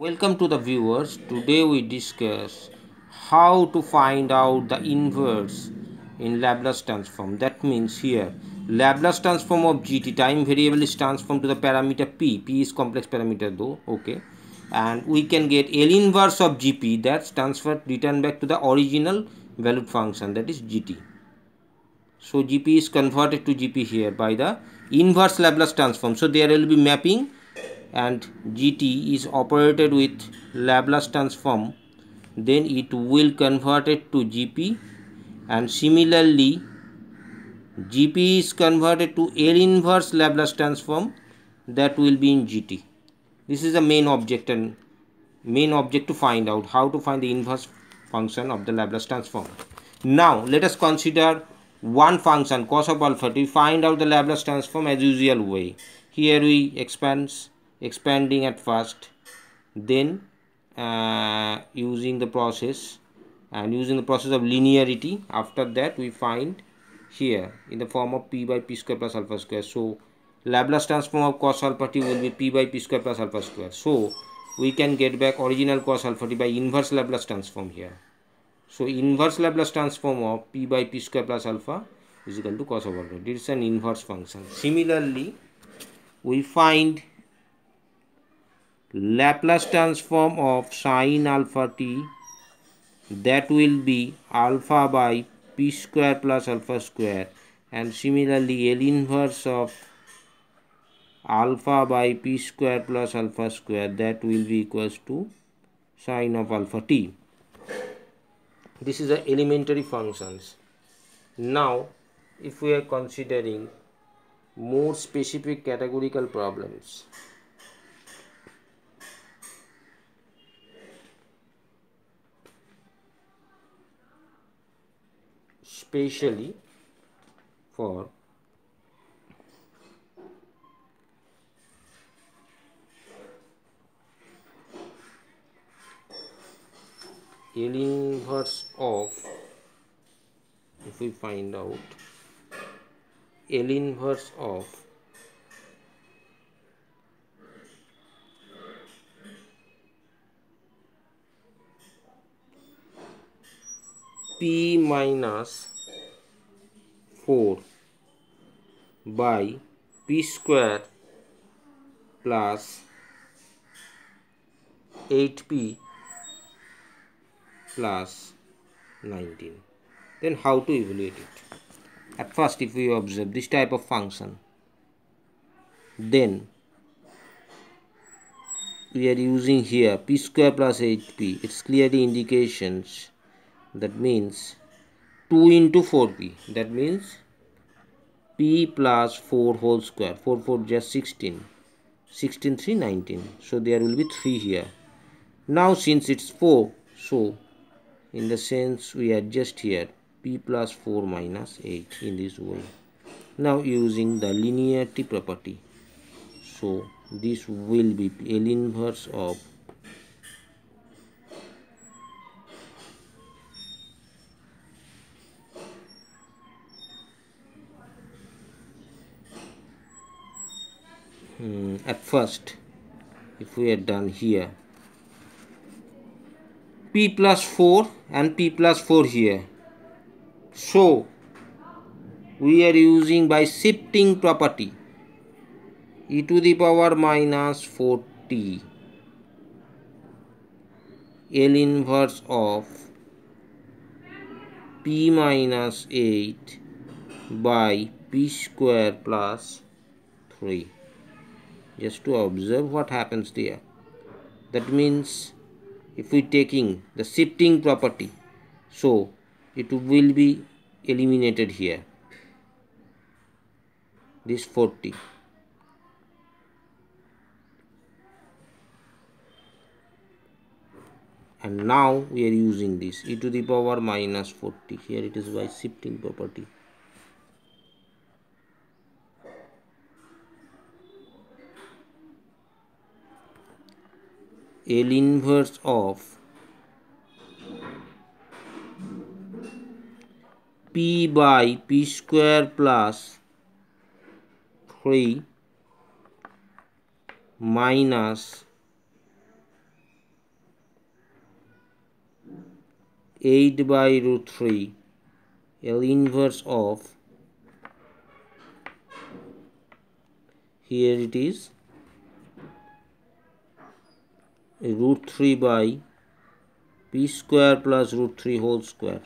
Welcome to the viewers. Today we discuss how to find out the inverse in Laplace transform. That means here Laplace transform of gt, time variable, is transformed to the parameter p. P is complex parameter though, okay, and we can get L inverse of gp, that's transferred return back to the original valued function, that is gt. So gp is converted to gp here by the inverse Laplace transform. So there will be mapping and gt is operated with Laplace transform, then it will convert it to gp, and similarly gp is converted to L inverse Laplace transform, that will be in gt. This is the main object to find out how to find the inverse function of the Laplace transform. Now let us consider one function cos of alpha to find out the Laplace transform as usual way. Here we expanding at first, then using the process of linearity. After that we find here in the form of p by p square plus alpha square. So Laplace transform of cos alpha t will be p by p square plus alpha square. So we can get back original cos alpha t by inverse Laplace transform here. So inverse Laplace transform of p by p square plus alpha is equal to cos of alpha. This is an inverse function. Similarly, we find Laplace transform of sin alpha t, that will be alpha by p square plus alpha square, and similarly L inverse of alpha by p square plus alpha square, that will be equals to sin of alpha t. This is the elementary functions. Now if we are considering more specific categorical problems, especially for L inverse of, if we find out L inverse of p minus 4 by p square plus 8p plus 19, then how to evaluate it? At first, if we observe this type of function, then we are using here p square plus 8p. It's clearly indications, that means 2 into 4p, that means p plus 4 whole square, 4 4 just 16, 16 3 19, so there will be 3 here. Now since it's 4, so in the sense we adjust here p plus 4 minus 8 in this way. Now using the linearity property, so this will be L inverse of at first, if we are done here p plus 4 and p plus 4 here, so we are using by shifting property e to the power minus 4t L inverse of p minus 8 by p square plus 3. Just to observe what happens there. That means if we taking the shifting property, so it will be eliminated here, this 40. And now we are using this e to the power minus 40. Here it is by shifting property. L inverse of p by p square plus 3 minus 8 by root 3 L inverse of, here it is, root 3 by p square plus root 3 whole square.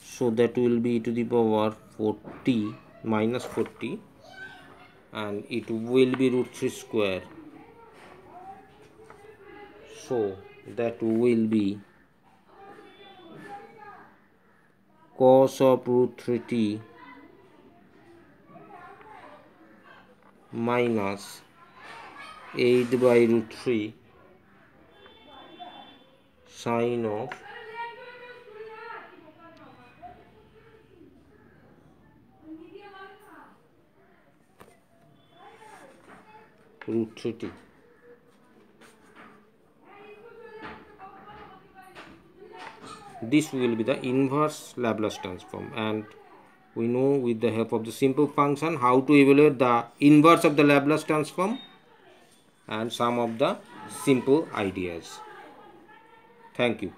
So that will be e to the power 40 minus 40, and it will be root 3 square. So that will be cos of root 3t minus 8 by root 3 sine of root 3t. This will be the inverse Laplace transform, and we know with the help of the simple function how to evaluate the inverse of the Laplace transform and some of the simple ideas. Thank you.